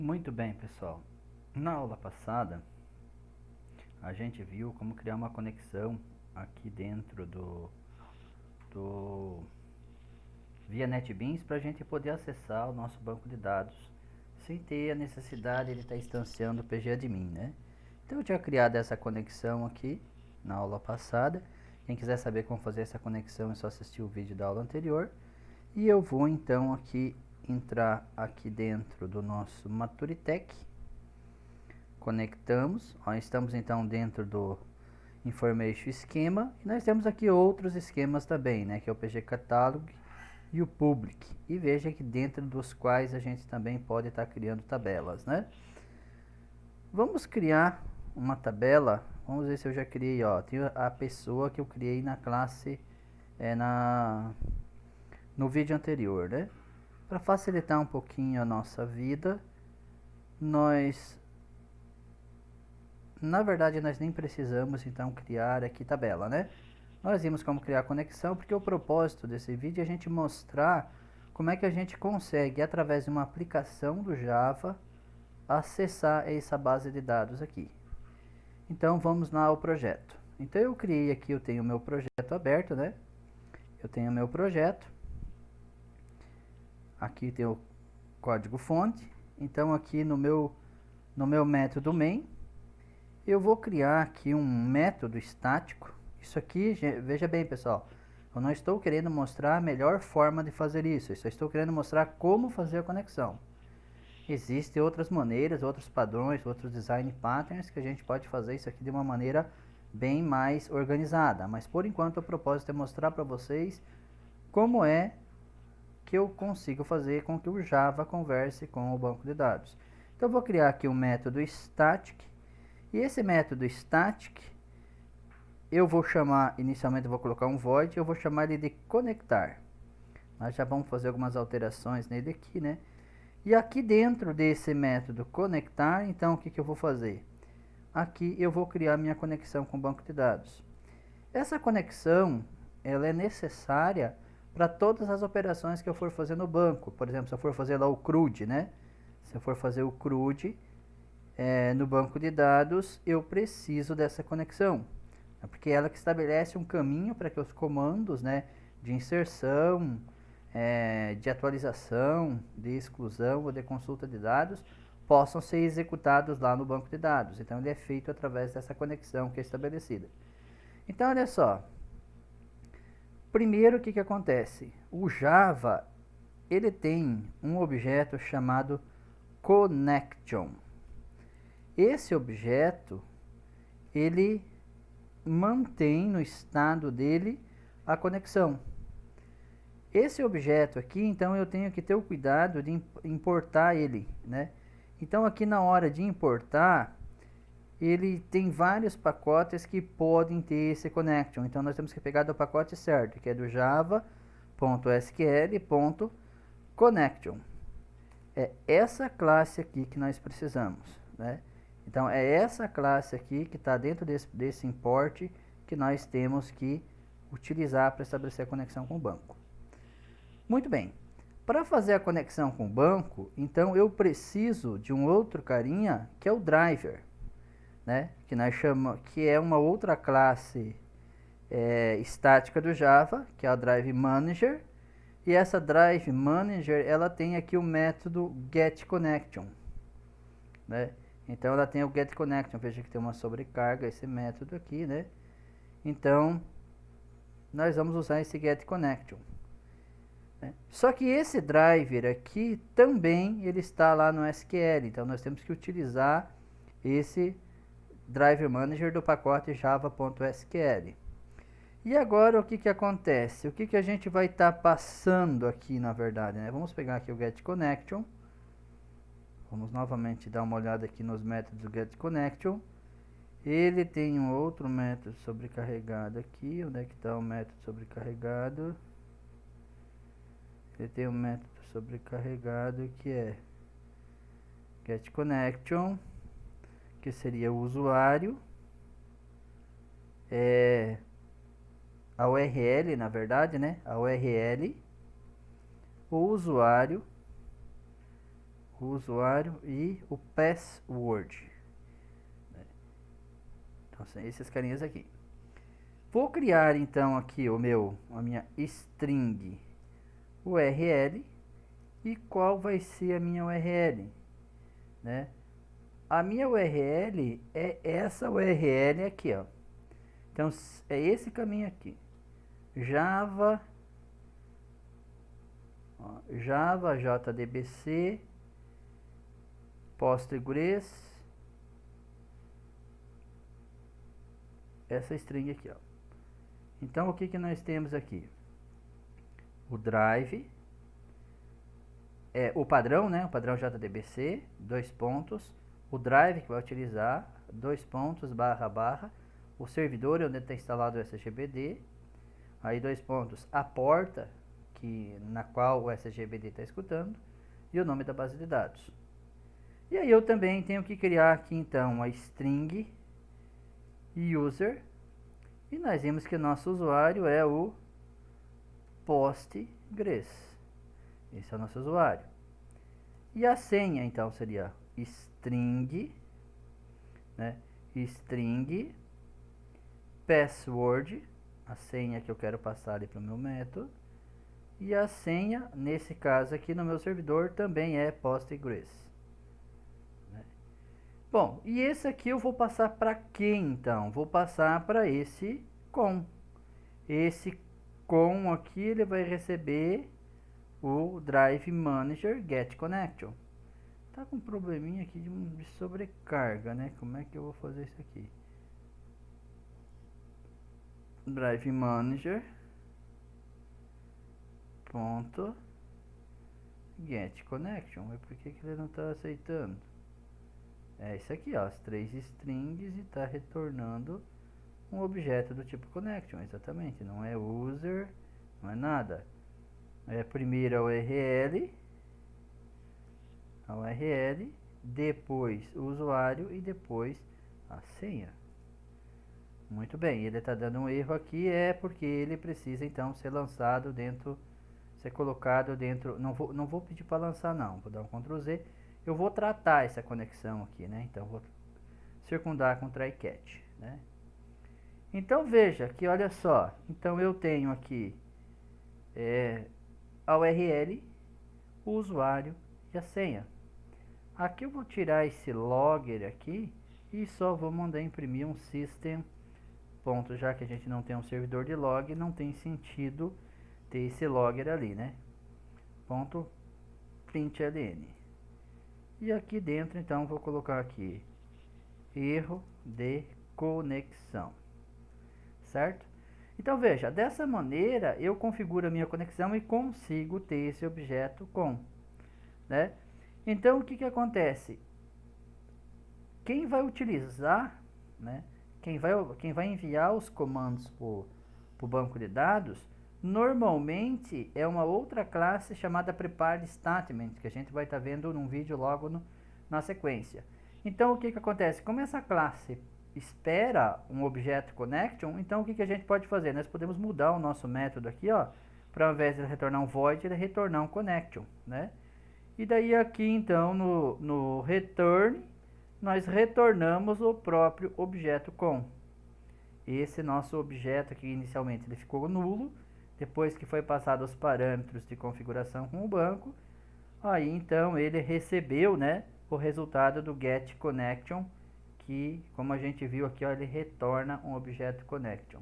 Muito bem, pessoal. Na aula passada, a gente viu como criar uma conexão aqui dentro do via NetBeans para a gente poder acessar o nosso banco de dados sem ter a necessidade de estar instanciando o PGAdmin, né? Então eu tinha criado essa conexão aqui na aula passada. Quem quiser saber como fazer essa conexão é só assistir o vídeo da aula anterior. E eu vou então aqui entrar aqui dentro do nosso Maturitech. Conectamos, ó, estamos então dentro do Information Schema e nós temos aqui outros esquemas também, né, que é o PG Catalog e o Public. E veja que dentro dos quais a gente também pode estar criando tabelas, né? Vamos criar uma tabela, vamos ver se eu já criei, ó, tem a pessoa que eu criei na classe, no vídeo anterior, né? Para facilitar um pouquinho a nossa vida, na verdade, nós nem precisamos então criar aqui tabela, né? Nós vimos como criar conexão, porque o propósito desse vídeo é a gente mostrar como é que a gente consegue, através de uma aplicação do Java, acessar essa base de dados aqui. Então, vamos lá ao projeto. Então, eu criei aqui, eu tenho o meu projeto aberto, né? Eu tenho o meu projeto. Aqui tem o código fonte. Então, aqui no meu método main, eu vou criar aqui um método estático. Isso aqui, veja bem, pessoal, eu não estou querendo mostrar a melhor forma de fazer isso, eu só estou querendo mostrar como fazer a conexão. Existem outras maneiras, outros padrões, outros design patterns que a gente pode fazer isso aqui de uma maneira bem mais organizada, mas por enquanto o propósito é mostrar para vocês como é que eu consigo fazer com que o Java converse com o banco de dados. Então eu vou criar aqui um método static. E esse método static, eu vou chamar, inicialmente eu vou colocar um void, eu vou chamar ele de conectar. Nós já vamos fazer algumas alterações nele aqui, né? E aqui dentro desse método conectar, então o que eu vou fazer? Aqui eu vou criar minha conexão com o banco de dados. Essa conexão, ela é necessária para todas as operações que eu for fazer no banco. Por exemplo, se eu for fazer lá o CRUD, né? Se eu for fazer o CRUD, no banco de dados, eu preciso dessa conexão, porque é ela que estabelece um caminho para que os comandos, né, de inserção, de atualização, de exclusão ou de consulta de dados possam ser executados lá no banco de dados. Então ele é feito através dessa conexão que é estabelecida. Então olha só, primeiro o que acontece? O Java, ele tem um objeto chamado connection. Esse objeto, ele mantém no estado dele a conexão. Esse objeto aqui, então, eu tenho que ter o cuidado de importar ele, né? Então, aqui na hora de importar, ele tem vários pacotes que podem ter esse connection. Então, nós temos que pegar do pacote certo, que é do java.sql.connection. É essa classe aqui que nós precisamos, né? Então, é essa classe aqui que está dentro desse import que nós temos que utilizar para estabelecer a conexão com o banco. Muito bem. Para fazer a conexão com o banco, então eu preciso de um outro carinha que é o driver, né? Que nós chamamos, que é uma outra classe estática do Java, que é o Drive Manager. E essa Drive Manager, ela tem aqui o método getConnection, né? Então ela tem o getConnection, veja que tem uma sobrecarga esse método aqui, né? Então nós vamos usar esse getConnection, né? Só que esse driver aqui também ele está lá no SQL, então nós temos que utilizar esse Driver Manager do pacote java.sql. E agora o que acontece? O que a gente vai estar passando aqui, na verdade, né? Vamos pegar aqui o getConnection. Vamos novamente dar uma olhada aqui nos métodos do getConnection. Ele tem um outro método sobrecarregado aqui. Onde é que está o método sobrecarregado? Ele tem um método sobrecarregado que é getConnection, que seria o usuário. A URL, na verdade, né? A URL, o usuário, o usuário e o password. Então são esses carinhas aqui. Vou criar então aqui a minha string URL. E qual vai ser a minha URL? Né? A minha URL é essa URL aqui, ó. Então é esse caminho aqui. Java, Java, JDBC, Postgres, essa string aqui, ó. Então o que que nós temos aqui? O drive é o padrão, né? O padrão JDBC, dois pontos, o drive que vai utilizar, dois pontos, barra, barra, o servidor onde está instalado o SGBD, aí dois pontos, a porta na qual o SGBD está escutando, e o nome da base de dados. E aí eu também tenho que criar aqui então a string user, e nós vimos que o nosso usuário é o Postgres. Esse é o nosso usuário. E a senha então seria string, né? String password, a senha que eu quero passar ali para o meu método. E a senha, nesse caso aqui no meu servidor, também é Postgres. Né? Bom, e esse aqui eu vou passar para quem então? Vou passar para esse com. Esse com aqui ele vai receber o Drive Manager Get Connection. Tá com um probleminha aqui de sobrecarga, né? Como é que eu vou fazer isso aqui? Drive Manager ponto Get Connection. Mas por que ele não está aceitando? É isso aqui, ó, as três strings e está retornando um objeto do tipo connection, exatamente. Não é user, não é nada. É primeiro a URL, depois o usuário e depois a senha. Muito bem, ele está dando um erro aqui, é porque ele precisa então ser lançado dentro, ser colocado dentro, não vou pedir para lançar não, vou dar um Ctrl Z, eu vou tratar essa conexão aqui, né, então vou circundar com try catch, né. Então veja que olha só, então eu tenho aqui a URL, o usuário e a senha. Aqui eu vou tirar esse logger aqui e só vou mandar imprimir um system. Ponto, já que a gente não tem um servidor de log, não tem sentido ter esse logger ali, né? Ponto println. E aqui dentro, então, vou colocar aqui erro de conexão, certo? Então veja, dessa maneira eu configuro a minha conexão e consigo ter esse objeto com, né? Então o que que acontece? Quem vai utilizar, né? Quem vai enviar os comandos para o banco de dados, normalmente é uma outra classe chamada Prepare Statement, que a gente vai estar vendo num vídeo logo na sequência. Então o que que acontece? Como essa classe espera um objeto connection, então o que que a gente pode fazer? Nós podemos mudar o nosso método aqui, ó, para ao invés de retornar um void, ele retornar um connection, né? E daí aqui então no return nós retornamos o próprio objeto com. Esse nosso objeto aqui inicialmente ele ficou nulo, depois que foi passado os parâmetros de configuração com o banco, aí então ele recebeu, né, o resultado do get connection, que como a gente viu aqui, ó, ele retorna um objeto connection.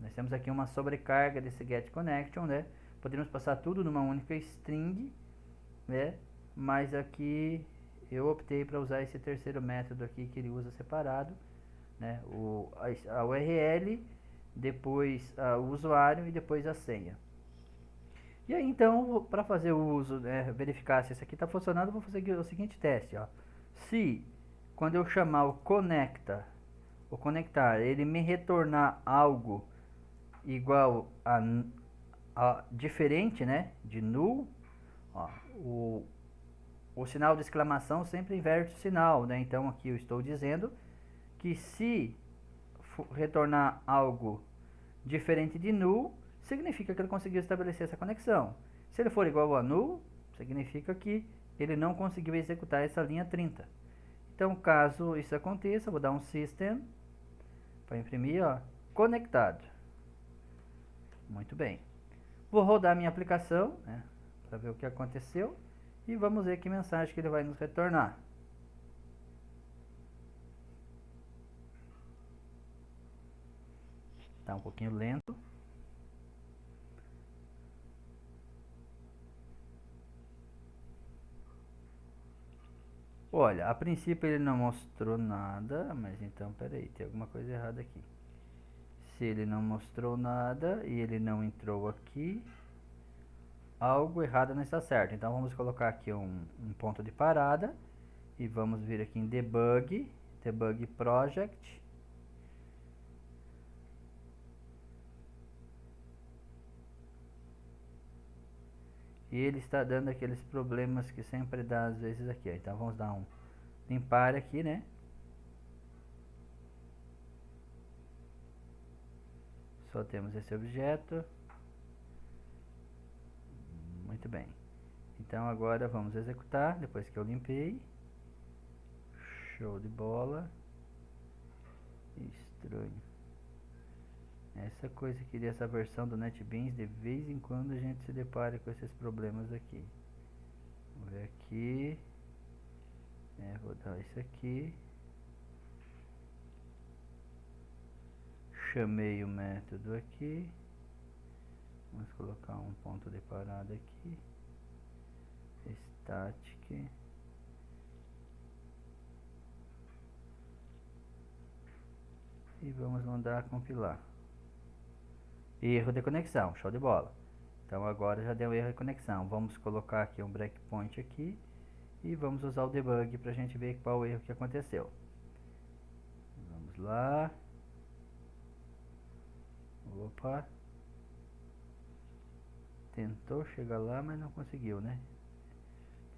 Nós temos aqui uma sobrecarga desse get connection, né? Podemos passar tudo numa única string, né? Mas aqui eu optei para usar esse terceiro método aqui que ele usa separado, né? A URL, depois o usuário e depois a senha. E aí então, para fazer o uso, né, verificar se isso aqui está funcionando, eu vou fazer o seguinte teste, ó. Se quando eu chamar o conectar, ele me retornar algo igual a diferente, né, de null, ó, o sinal de exclamação sempre inverte o sinal, né? Então aqui eu estou dizendo que se retornar algo diferente de null, significa que ele conseguiu estabelecer essa conexão. Se ele for igual a null, significa que ele não conseguiu executar essa linha 30. Então, caso isso aconteça, eu vou dar um System para imprimir, ó, conectado. Muito bem. Vou rodar minha aplicação, né, para ver o que aconteceu e vamos ver que mensagem que ele vai nos retornar. Está um pouquinho lento. Olha, a princípio ele não mostrou nada, mas então peraí, tem alguma coisa errada aqui. Se ele não mostrou nada e ele não entrou aqui, algo errado não está certo. Então vamos colocar aqui um ponto de parada e vamos vir aqui em Debug, Debug Project. E ele está dando aqueles problemas que sempre dá às vezes aqui, ó. Então vamos dar um limpar aqui, né? Só temos esse objeto. Muito bem. Então agora vamos executar, depois que eu limpei. Show de bola. Estranho. Essa coisa aqui dessa versão do NetBeans, de vez em quando a gente se depara com esses problemas aqui. Vou ver aqui. Vou dar isso aqui. Chamei o método aqui. Vamos colocar um ponto de parada aqui. Static. E vamos mandar compilar. Erro de conexão, show de bola. Então agora já deu erro de conexão. Vamos colocar aqui um breakpoint aqui. E vamos usar o debug para a gente ver qual o erro que aconteceu. Vamos lá. Opa. Tentou chegar lá, mas não conseguiu, né?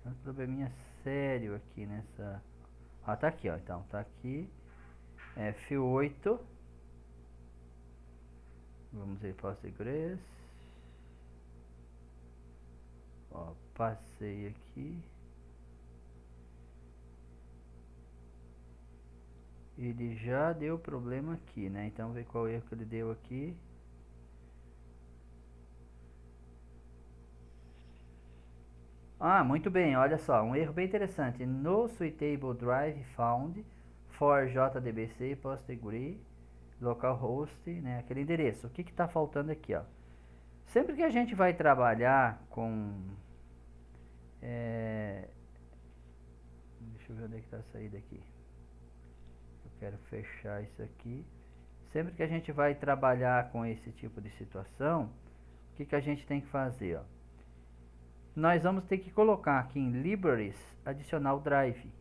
Tem um probleminha sério aqui nessa... Ah, tá aqui, ó. Então, tá aqui. F8. Vamos ver Postgres. Ó, passei aqui. Ele já deu problema aqui, né? Então, vamos ver qual erro que ele deu aqui. Ah, muito bem, olha só, um erro bem interessante. No suitable drive found for JDBC Postgre localhost, né, aquele endereço. O que está faltando aqui, ó? Sempre que a gente vai trabalhar com... deixa eu ver onde é que está a saída aqui. Eu quero fechar isso aqui. Sempre que a gente vai trabalhar com esse tipo de situação, o que a gente tem que fazer, ó? Nós vamos ter que colocar aqui em Libraries, adicionar o drive,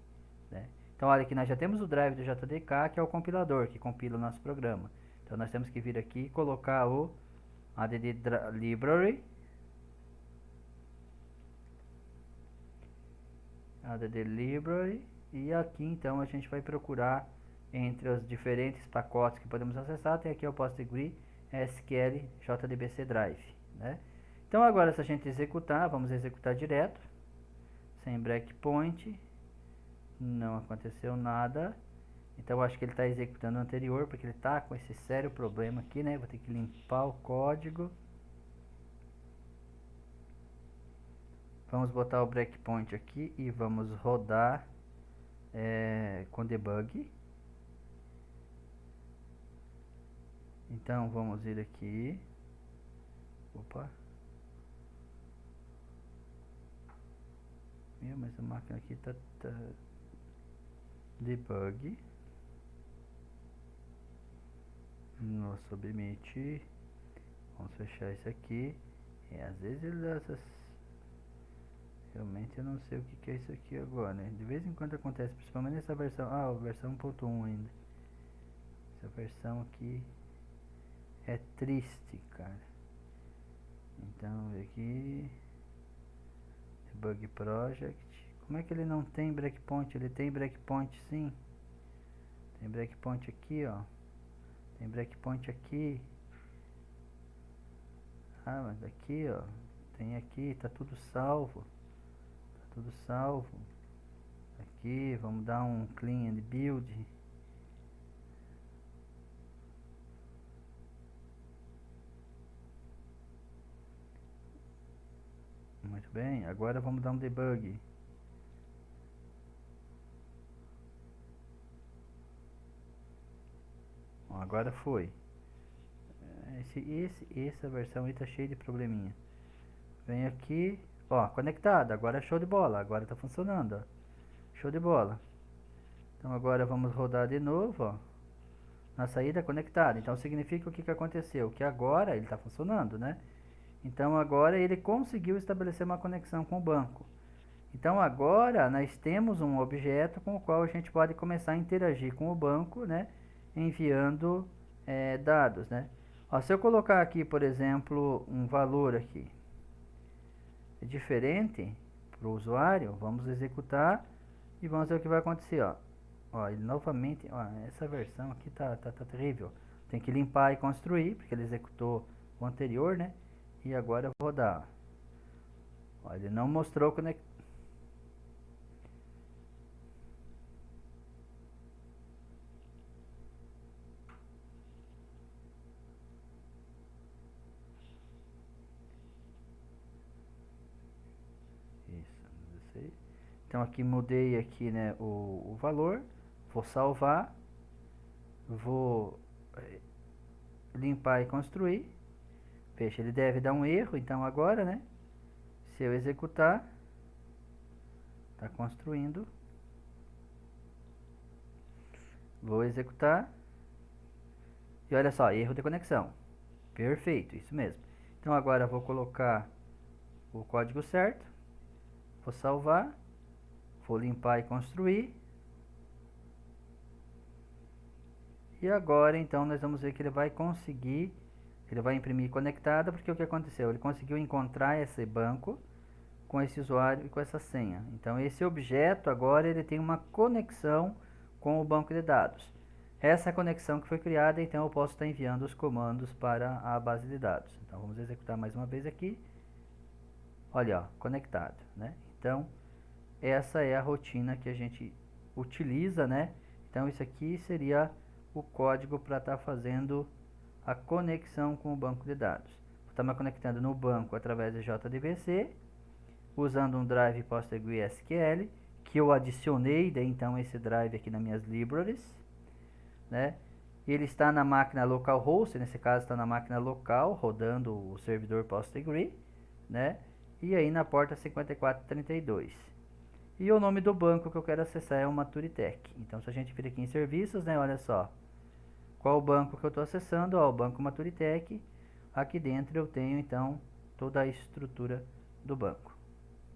né? Então olha que nós já temos o drive do JDK, que é o compilador, que compila o nosso programa. Então nós temos que vir aqui e colocar o add library, e aqui então a gente vai procurar entre os diferentes pacotes que podemos acessar. Tem aqui o Postgre SQL JDBC Drive, né? Então agora se a gente executar, vamos executar direto, sem breakpoint, não aconteceu nada. Então acho que ele está executando o anterior, porque ele está com esse sério problema aqui, né? Vou ter que limpar o código. Vamos botar o breakpoint aqui e vamos rodar com debug. Então vamos ir aqui. Opa. Mas a máquina aqui tá debug. No submit. Vamos fechar isso aqui. Às vezes ele dá essas... Realmente eu não sei o que é isso aqui agora, né? De vez em quando acontece, principalmente nessa versão... Ah, a versão 1.1 ainda. Essa versão aqui é triste, cara. Então, aqui... Debug Project. Como é que ele não tem breakpoint? Ele tem breakpoint sim. Tem breakpoint aqui, ó. Tem breakpoint aqui. Ah, mas aqui, ó. Tem aqui, tá tudo salvo. Tá tudo salvo. Aqui, vamos dar um clean and build. Muito bem, agora vamos dar um debug. Ó, agora foi. Essa versão aí tá cheia de probleminha. Vem aqui, ó, conectado. Agora é show de bola. Agora tá funcionando, ó. Show de bola. Então agora vamos rodar de novo, ó. Na saída conectada. Então significa o que que aconteceu? Que agora ele está funcionando, né? Então agora ele conseguiu estabelecer uma conexão com o banco. Então agora nós temos um objeto com o qual a gente pode começar a interagir com o banco, né? Enviando dados, né? Ó, se eu colocar aqui, por exemplo, um valor aqui diferente para o usuário, vamos executar e vamos ver o que vai acontecer, ó. Ó, ele novamente, ó, essa versão aqui tá terrível. Tem que limpar e construir, porque ele executou o anterior, né? E agora eu vou rodar. Ó, ele não mostrou conect... Isso, 16. Então aqui mudei aqui, né, o valor. Vou salvar. Vou limpar e construir. Veja, ele deve dar um erro, então agora, né? Se eu executar, está construindo. Vou executar. E olha só, erro de conexão. Perfeito, isso mesmo. Então agora eu vou colocar o código certo. Vou salvar. Vou limpar e construir. E agora então nós vamos ver que ele vai conseguir, ele vai imprimir conectada, porque o que aconteceu? Ele conseguiu encontrar esse banco com esse usuário e com essa senha. Então esse objeto agora ele tem uma conexão com o banco de dados. Essa conexão que foi criada, então eu posso estar enviando os comandos para a base de dados. Então vamos executar mais uma vez aqui. Olha, ó, conectado, né? Então essa é a rotina que a gente utiliza, né? Então isso aqui seria o código para estar fazendo a conexão com o banco de dados. Estou me conectando no banco através de JDBC, usando um drive PostgreSQL, que eu adicionei, daí então esse drive aqui nas minhas libraries, né? Ele está na máquina localhost, nesse caso está na máquina local, rodando o servidor Postgre, né? E aí na porta 5432. E o nome do banco que eu quero acessar é o Maturitech. Então se a gente vir aqui em serviços, né, olha só. Qual o banco que eu estou acessando? Ó, o Banco Maturitech. Aqui dentro eu tenho então toda a estrutura do banco.